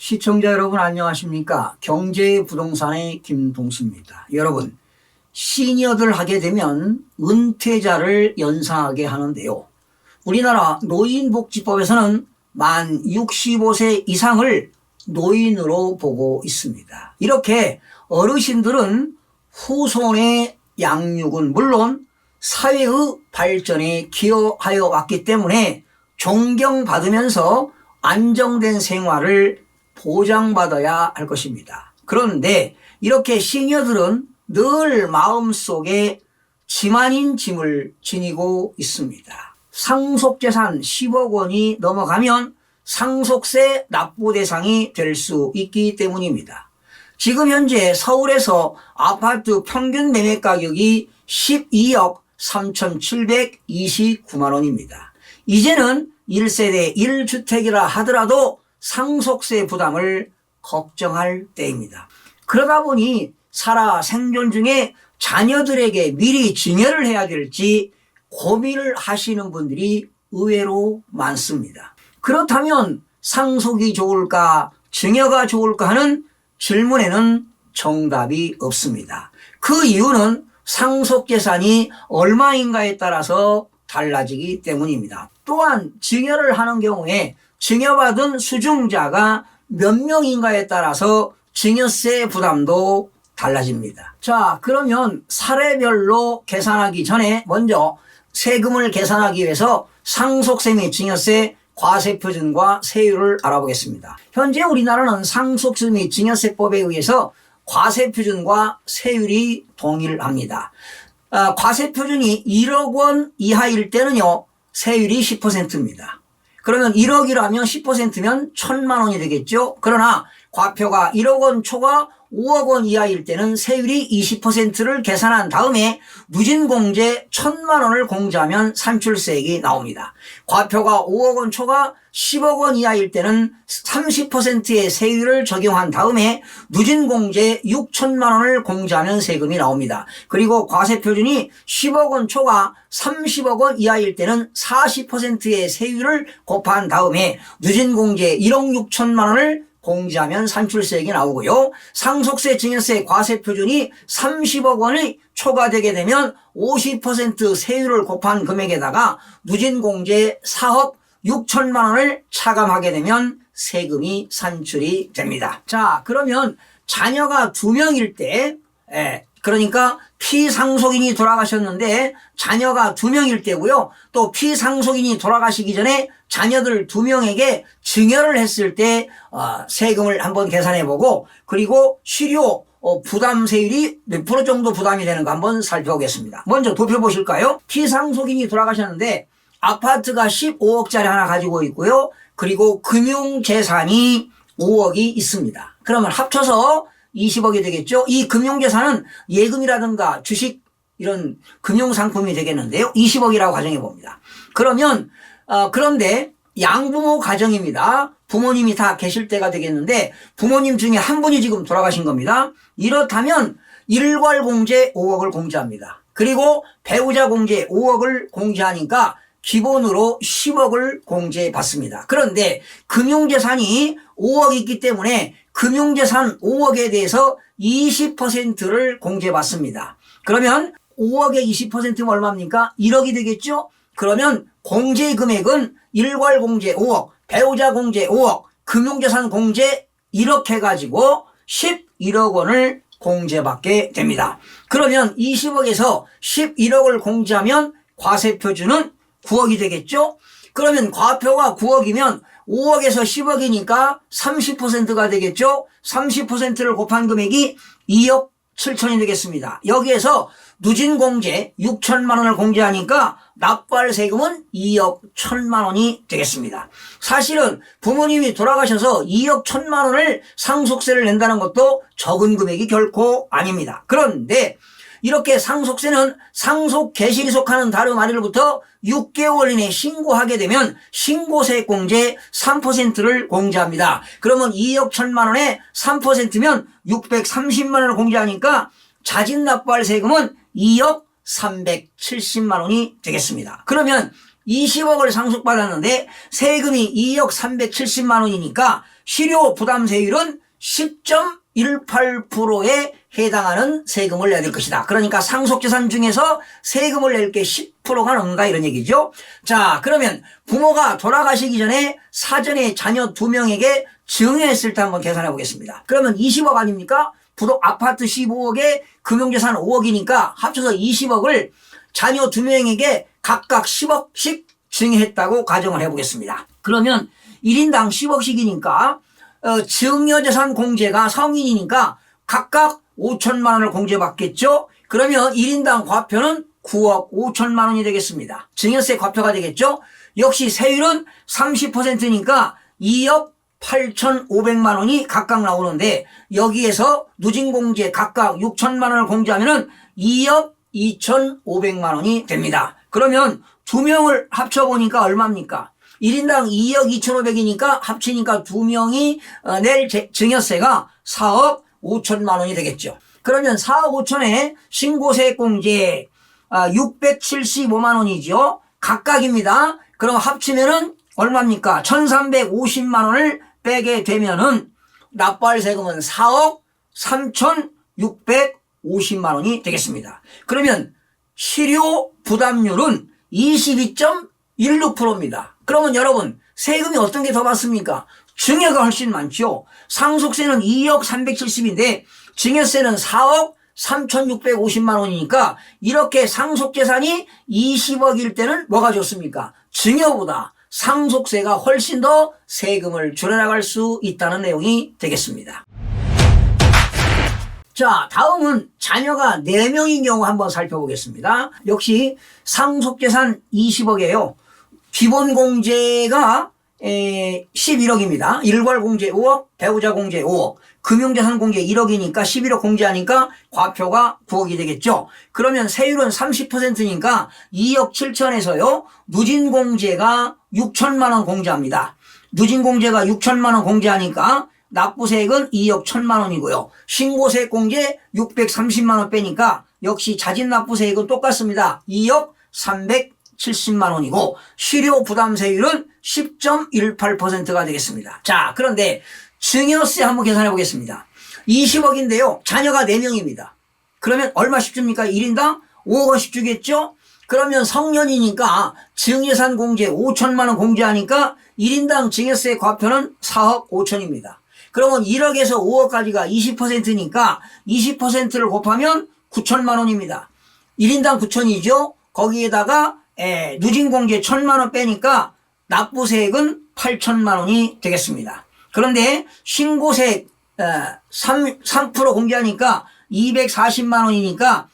시청자 여러분 안녕하십니까? 경제부동산의 김동수입니다. 여러분, 시니어들 하게 되면 은퇴자를 연상하게 하는데요. 우리나라 노인복지법에서는 만 65세 이상을 노인으로 보고 있습니다. 이렇게 어르신들은 후손의 양육은 물론 사회의 발전에 기여하여 왔기 때문에 존경받으면서 안정된 생활을 보장받아야 할 것입니다. 그런데 이렇게 시니어들은 늘 마음속에 짐 아닌 짐을 지니고 있습니다. 상속재산 10억 원이 넘어가면 상속세 납부 대상이 될 수 있기 때문입니다. 지금 현재 서울에서 아파트 평균 매매 가격이 12억 3,729만 원입니다. 이제는 1세대 1주택이라 하더라도 상속세 부담을 걱정할 때입니다. 그러다 보니 살아 생존 중에 자녀들에게 미리 증여를 해야 될지 고민을 하시는 분들이 의외로 많습니다. 그렇다면 상속이 좋을까 증여가 좋을까 하는 질문에는 정답이 없습니다. 그 이유는 상속재산이 얼마인가에 따라서 달라지기 때문입니다. 또한 증여를 하는 경우에 증여받은 수중자가 몇 명인가에 따라서 증여세 부담도 달라집니다. 자, 그러면 사례별로 계산하기 전에 먼저 세금을 계산하기 위해서 상속세 및 증여세 과세표준과 세율을 알아보겠습니다. 현재 우리나라는 상속세 및 증여세법에 의해서 과세표준과 세율이 동일합니다. 과세표준이 1억 원 이하일 때는요, 세율이 10%입니다. 그러면 1억이라면 10%면 1,000만 원이 되겠죠. 그러나 과표가 1억 원 초과 5억 원 이하일 때는 세율이 20%를 계산한 다음에 누진공제 1,000만 원을 공제하면 산출세액이 나옵니다. 과표가 5억 원 초과 10억 원 이하일 때는 30%의 세율을 적용한 다음에 누진공제 6천만 원을 공제하면 세금이 나옵니다. 그리고 과세표준이 10억 원 초과 30억 원 이하일 때는 40%의 세율을 곱한 다음에 누진공제 1억 6천만 원을 공제하면 산출세액이 나오고요. 상속세, 증여세, 과세표준이 30억 원이 초과되게 되면 50% 세율을 곱한 금액에다가 누진공제 4억 6천만 원을 차감하게 되면 세금이 산출이 됩니다. 자, 그러면 자녀가 2명일 때, 그러니까 피상속인이 돌아가셨는데 자녀가 2명일 때고요. 또 피상속인이 돌아가시기 전에 자녀들 2명에게 증여를 했을 때 세금을 한번 계산해보고, 그리고 실효 부담세율이 몇 프로 정도 부담이 되는가 한번 살펴보겠습니다. 먼저 도표 보실까요? 피상속인이 돌아가셨는데 아파트가 15억짜리 하나 가지고 있고요. 그리고 금융재산이 5억이 있습니다. 그러면 합쳐서 20억이 되겠죠. 이 금융재산은 예금이라든가 주식 이런 금융상품이 되겠는데요. 20억이라고 가정해 봅니다. 그러면 그런데 양부모 가정입니다. 부모님이 다 계실 때가 되겠는데 부모님 중에 한 분이 지금 돌아가신 겁니다. 이렇다면 일괄공제 5억을 공제합니다. 그리고 배우자 공제 5억을 공제하니까 기본으로 10억을 공제받습니다. 그런데 금융재산이 5억 있기 때문에 금융재산 5억에 대해서 20%를 공제받습니다. 그러면 5억에 20%면 얼마입니까? 1억이 되겠죠? 그러면 공제 금액은 일괄 공제 5억, 배우자 공제 5억, 금융재산 공제 1억 해가지고 11억 원을 공제받게 됩니다. 그러면 20억에서 11억을 공제하면 과세표준은 9억이 되겠죠? 그러면 과표가 9억이면 5억에서 10억이니까 30%가 되겠죠? 30%를 곱한 금액이 2억 7천이 되겠습니다. 여기에서 누진공제 6천만 원을 공제하니까 납부할 세금은 2억 1천만 원이 되겠습니다. 사실은 부모님이 돌아가셔서 2억 1천만 원을 상속세를 낸다는 것도 적은 금액이 결코 아닙니다. 그런데 이렇게 상속세는 상속 개시일이 속하는 다름 아래로부터 6개월 이내에 신고하게 되면 신고세액 공제 3%를 공제합니다. 그러면 2억 1천만 원에 3%면 630만 원을 공제하니까 자진 납부할 세금은 2억 370만 원이 되겠습니다. 그러면 20억을 상속받았는데 세금이 2억 370만 원이니까 실효 부담세율은 10.18%에 해당하는 세금을 내야 될 것이다. 그러니까 상속재산 중에서 세금을 낼 게 10%가 넘는다 이런 얘기죠. 자, 그러면 부모가 돌아가시기 전에 사전에 자녀 2명에게 증여했을 때 한번 계산해 보겠습니다. 그러면 20억 아닙니까? 아파트 15억에 금융재산 5억이니까 합쳐서 20억을 자녀 2명에게 각각 10억씩 증여했다고 가정을 해보겠습니다. 그러면 1인당 10억씩이니까 증여재산 공제가 성인이니까 각각 5천만 원을 공제받겠죠. 그러면 1인당 과표는 9억 5천만 원이 되겠습니다. 증여세 과표가 되겠죠. 역시 세율은 30%니까 2억 8,500만 원이 각각 나오는데 여기에서 누진공제 각각 6천만 원을 공제하면 2억 2,500만 원이 됩니다. 그러면 2명을 합쳐보니까 얼마입니까? 1인당 2억 2,500이니까 합치니까 2명이 낼 증여세가 4억 5천만 원이 되겠죠. 그러면 4억 5천에 신고세액공제 675만 원이죠. 각각입니다. 그럼 합치면은 얼마입니까? 1,350만 원을 빼게 되면은 납부할 세금은 4억 3,650만 원이 되겠습니다. 그러면 실효 부담률은 22.16%입니다. 그러면 여러분 세금이 어떤 게 더 많습니까? 증여가 훨씬 많죠. 상속세는 2억 370인데 증여세는 4억 3,650만 원이니까 이렇게 상속재산이 20억일 때는 뭐가 좋습니까? 증여보다 상속세가 훨씬 더 세금을 줄여나갈 수 있다는 내용이 되겠습니다. 자, 다음은 자녀가 4명인 경우 한번 살펴보겠습니다. 역시 상속재산 20억이에요. 기본공제가 11억입니다. 일괄공제 5억, 배우자공제 5억, 금융재산공제 1억이니까 11억 공제하니까 과표가 9억이 되겠죠. 그러면 세율은 30%니까 2억 7천에서요. 누진공제가 6천만 원 공제합니다. 누진공제가 6천만 원 공제하니까 납부세액은 2억 1천만 원이고요. 신고세액 공제 630만 원 빼니까 역시 자진납부세액은 똑같습니다. 2억 370만 원이고 실효 부담세율은 10.18%가 되겠습니다. 자, 그런데 증여세 한번 계산해 보겠습니다. 20억인데요. 자녀가 4명입니다. 그러면 얼마씩 줍니까? 1인당 5억 원씩 주겠죠? 그러면 성년이니까 증여산 공제 5천만 원 공제하니까 1인당 증여세 과표는 4억 5천입니다. 그러면 1억에서 5억까지가 20%니까 20%를 곱하면 9천만 원입니다. 1인당 9천이죠. 거기에다가 누진공제 1천만 원 빼니까 납부세액은 8천만 원이 되겠습니다. 그런데 신고세액 3% 공제하니까 240만 원이니까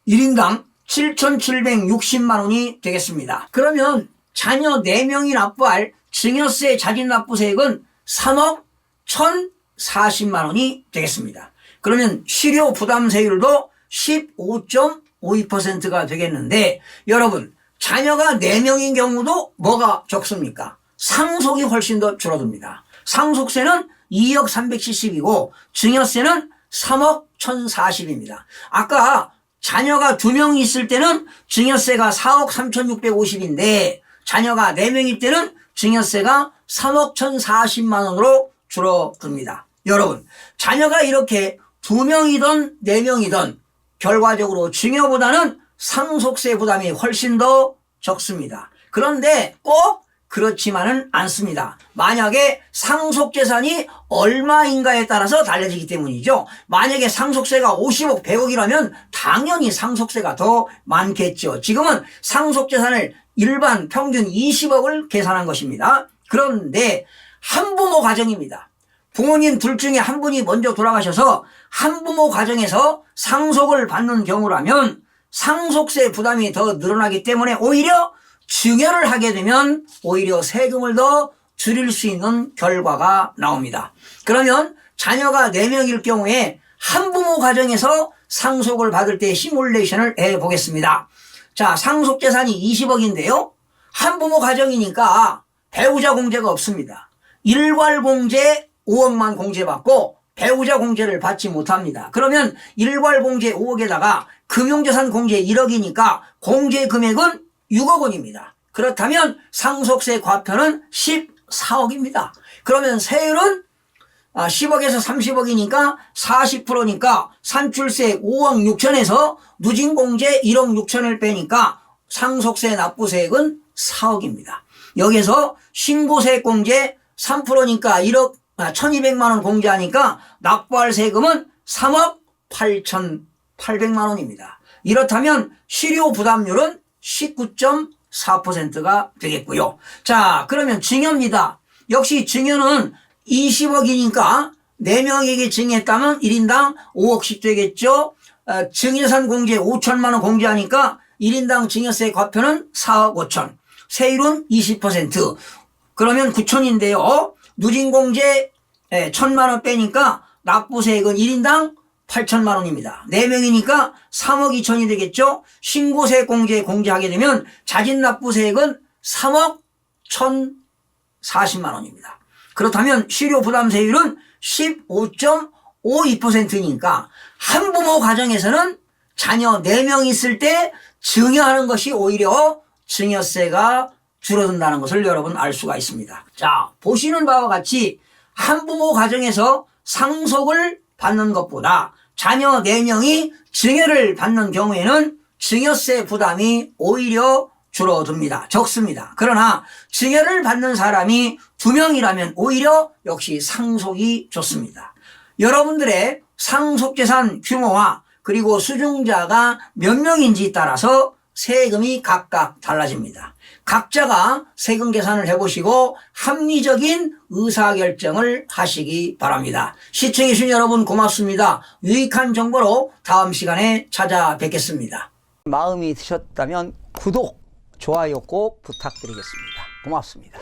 1인당 7,760만 원이 되겠습니다. 그러면 자녀 4명이 납부할 증여세 자진납부세액은 3억 1,040만 원이 되겠습니다. 그러면 실효 부담세율도 15.52%가 되겠는데 여러분 자녀가 4명인 경우도 뭐가 적습니까? 상속이 훨씬 더 줄어듭니다. 상속세는 2억 370이고 증여세는 3억 1,040입니다. 아까 자녀가 2명이 있을 때는 증여세가 4억 3,650인데 자녀가 4명일 때는 증여세가 3억 1,040만 원으로 줄어듭니다. 여러분 자녀가 이렇게 2명이든 4명이든 결과적으로 증여보다는 상속세 부담이 훨씬 더 적습니다. 그런데 꼭 그렇지만은 않습니다. 만약에 상속재산이 얼마인가에 따라서 달라지기 때문이죠. 만약에 상속세가 50억, 100억이라면 당연히 상속세가 더 많겠죠. 지금은 상속재산을 일반 평균 20억을 계산한 것입니다. 그런데 한부모 가정입니다. 부모님 둘 중에 한 분이 먼저 돌아가셔서 한부모 가정에서 상속을 받는 경우라면 상속세 부담이 더 늘어나기 때문에 오히려 증여를 하게 되면 오히려 세금을 더 줄일 수 있는 결과가 나옵니다. 그러면 자녀가 4명일 경우에 한부모 가정에서 상속을 받을 때 시뮬레이션을 해보겠습니다. 자, 상속재산이 20억인데요. 한부모 가정이니까 배우자 공제가 없습니다. 일괄공제 5억만 공제받고 배우자 공제를 받지 못합니다. 그러면 일괄공제 5억에다가 금융재산 공제 1억이니까 공제 금액은 6억 원입니다. 그렇다면 상속세 과표는 14억입니다. 그러면 세율은 10억에서 30억이니까 40%니까 산출세 5억 6천에서 누진공제 1억 6천을 빼니까 상속세 납부세액은 4억입니다. 여기서 신고세액공제 3%니까 1억 1200만 원 공제하니까 납부할 세금은 3억 8,800만 원입니다. 이렇다면 실효 부담률은 19.4%가 되겠고요. 자, 그러면 증여입니다. 역시 증여는 20억이니까 4명에게 증여했다면 1인당 5억씩 되겠죠. 증여산 공제 5천만 원 공제하니까 1인당 증여세 과표는 4억 5천. 세율은 20%. 그러면 9천인데요. 누진공제 1,000만 원 빼니까 납부세액은 1인당 8천만 원입니다. 4명이니까 3억 2천이 되겠죠. 신고세 공제 공제하게 되면 자진납부세액은 3억 1,040만 원입니다. 그렇다면 실효부담세율은 15.52%니까 한부모 가정에서는 자녀 4명 있을 때 증여하는 것이 오히려 증여세가 줄어든다는 것을 여러분 알 수가 있습니다. 자, 보시는 바와 같이 한부모 가정에서 상속을 받는 것보다 자녀 4명이 증여를 받는 경우에는 증여세 부담이 오히려 줄어듭니다. 적습니다. 그러나 증여를 받는 사람이 2명이라면 오히려 역시 상속이 좋습니다. 여러분들의 상속재산 규모와 그리고 수중자가 몇 명인지 따라서 세금이 각각 달라집니다. 각자가 세금 계산을 해보시고 합리적인 의사결정을 하시기 바랍니다. 시청해 주신 여러분 고맙습니다. 유익한 정보로 다음 시간에 찾아뵙겠습니다. 마음이 드셨다면 구독, 좋아요 꼭 부탁드리겠습니다. 고맙습니다.